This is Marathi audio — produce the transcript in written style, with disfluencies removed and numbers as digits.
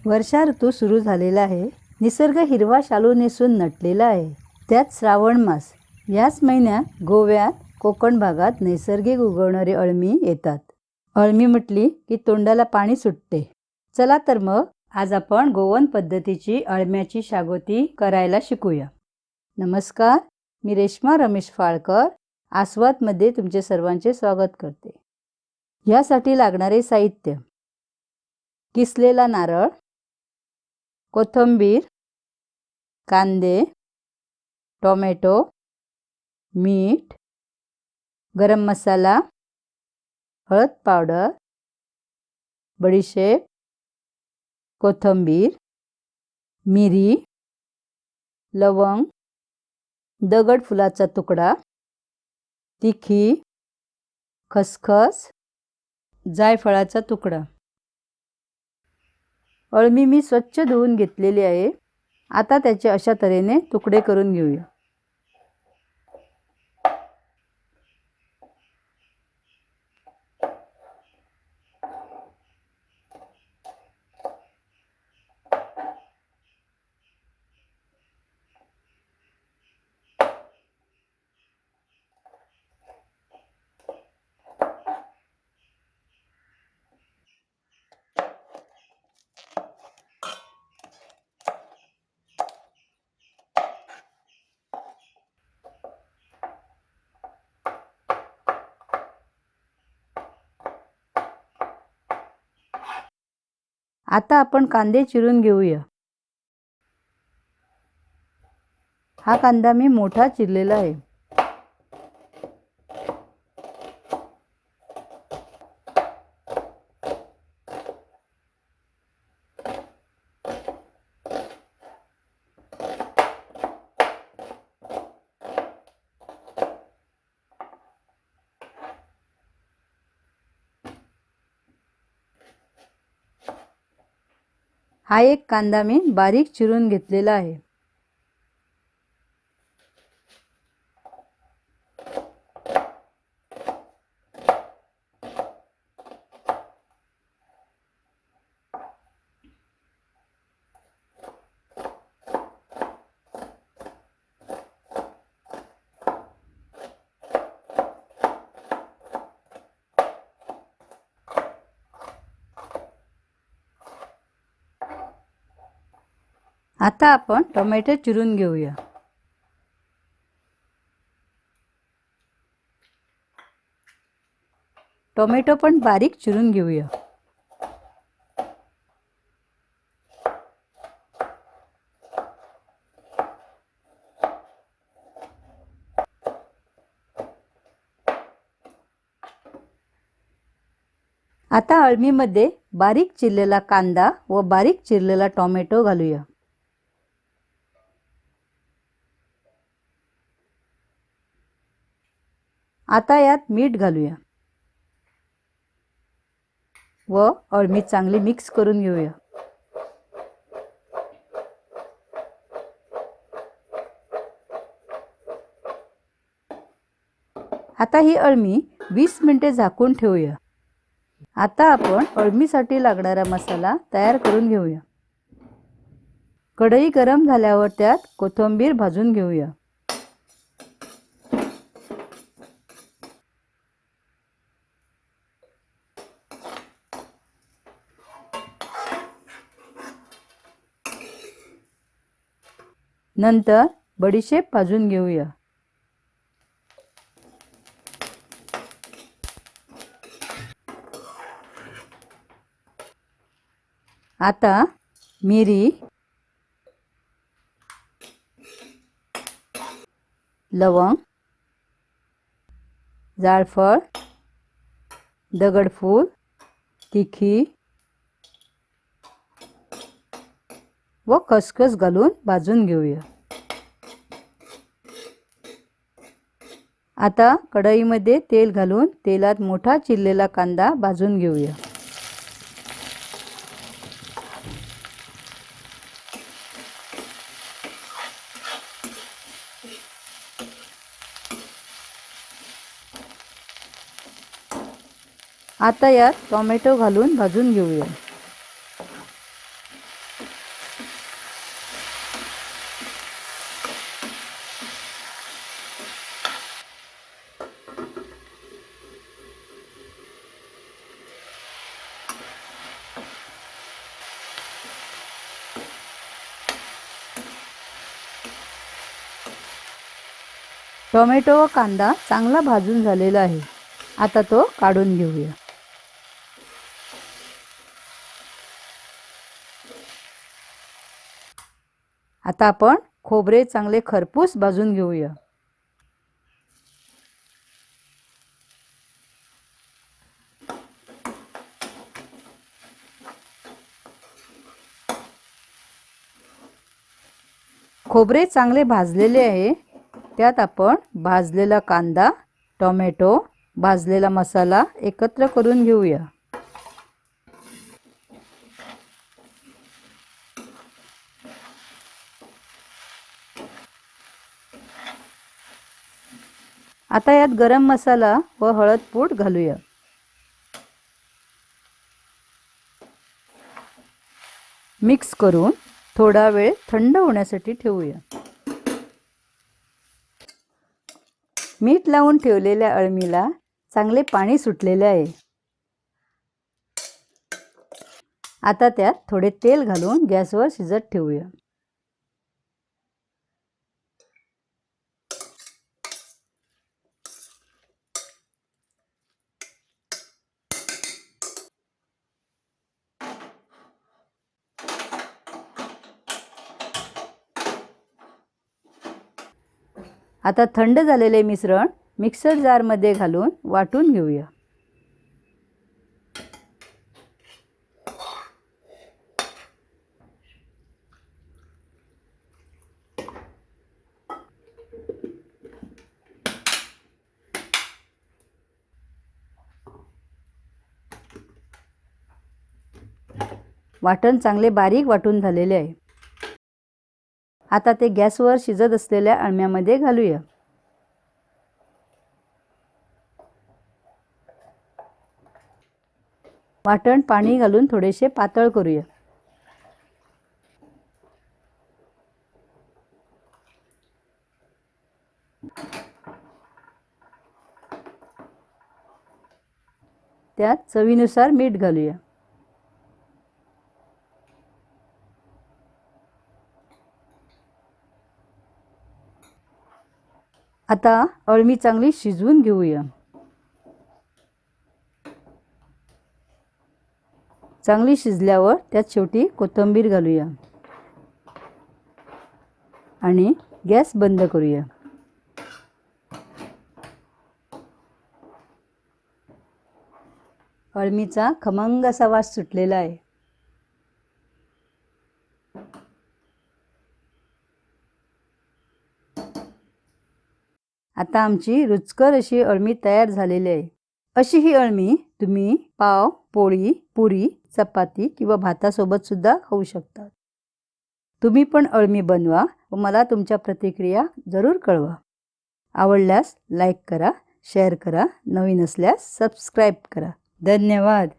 वर्षा ऋतू सुरू झालेला आहे. निसर्ग हिरवा शालू नेसून नटलेला आहे. त्यात श्रावण मास. याच महिन्यात गोव्यात कोकण भागात नैसर्गिक उगवणारी अळमी येतात. अळमी म्हटली की तोंडाला पाणी सुटते. चला तर मग आज आपण गोवन पद्धतीची अळम्याची शागोती करायला शिकूया. नमस्कार, मी रेश्मा रमेश फाळकर आस्वादमध्ये तुमचे सर्वांचे स्वागत करते. यासाठी लागणारे साहित्य: किसलेला नारळ, कोथिंबीर, कांदे, टोमॅटो, मीठ, गरम मसाला, हळद पावडर, बडीशेप, कोथिंबीर, मिरी, लवंग, दगड फुलाचा तुकडा, तिखी, खसखस, जायफळाचा तुकडा. अळमी मी स्वच्छ धुवून घेतलेली आहे. आता त्याचे अशा तऱ्हेने तुकडे करून घेऊया. आता आपण कांदे चिरून घेऊया. हा कांदा मी मोठा चिरलेला आहे. हा एक कांदा मी बारीक चिरून घेतलेला आहे. आता आपण टोमॅटो चिरून घेऊया. टोमॅटो पण बारीक चिरून घेऊया. आता अळमीमध्ये बारीक चिरलेला कांदा व बारीक चिरलेला टोमॅटो घालूया. आता यात मीठ घालूया व अळमी चांगली मिक्स करून घेऊया. आता ही अळमी 20 मिनिटे झाकून ठेवूया. आता आपण अळमीसाठी लागणारा मसाला तयार करून घेऊया. कढई गरम झाल्यावर त्यात कोथिंबीर भाजून घेऊया. नंतर बडीशेप भाजून घेऊया. आता मिरी, लवंग, जायफळ, दगडफूल, तिखी व खसखस घालून भाजून घेऊया. आता कढईमध्ये तेल घालून तेलात मोठा चिरलेला कांदा भाजून घेऊया. आता यात टोमॅटो घालून भाजून घेऊया. टोमॅटो व कांदा चांगला भाजून झालेला आहे. आता तो काढून घेऊया. आता आपण खोबरे चांगले खरपूस भाजून घेऊया. खोबरे चांगले भाजलेले आहे. त्यात आपण भाजलेला कांदा, टोमॅटो, भाजलेला मसाला एकत्र करून घेऊया. आता यात गरम मसाला व हळद पूड घालूया. मिक्स करून थोडा वेळ थंड होण्यासाठी ठेवूया. मीठ लावून ठेवलेल्या अळमीला चांगले पाणी सुटलेले आहे. आता त्यात थोडे तेल घालून गॅसवर शिजत ठेवूया. आता थंड झालेले मिश्रण मिक्सर जारमध्ये घालून वाटून घेऊया. वाटण चांगले बारीक वाटून झालेले आहे. आता ते गॅसवर शिजत असलेल्या अळम्यामध्ये घालूया. वाटण पाणी घालून थोडेसे पातळ करूया. त्यात चवीनुसार मीठ घालूया. आता अळमी चांगली शिजवून घेऊया. चांगली शिजल्यावर त्यात शेवटी कोथिंबीर घालूया आणि गॅस बंद करूया. अळमीचा खमंग असा वास सुटलेला आहे. आता आमची रुचकर अशी अळमी तयार झालेली आहे. अशी ही अळमी तुम्ही पाव, पोळी, पुरी, चपाती किंवा भातासोबत सुद्धा खाऊ शकता. तुम्ही पण अळमी बनवा व मला तुमच्या प्रतिक्रिया जरूर कळवा. आवडल्यास लाईक करा, शेअर करा, नवीन असल्यास सबस्क्राईब करा. धन्यवाद.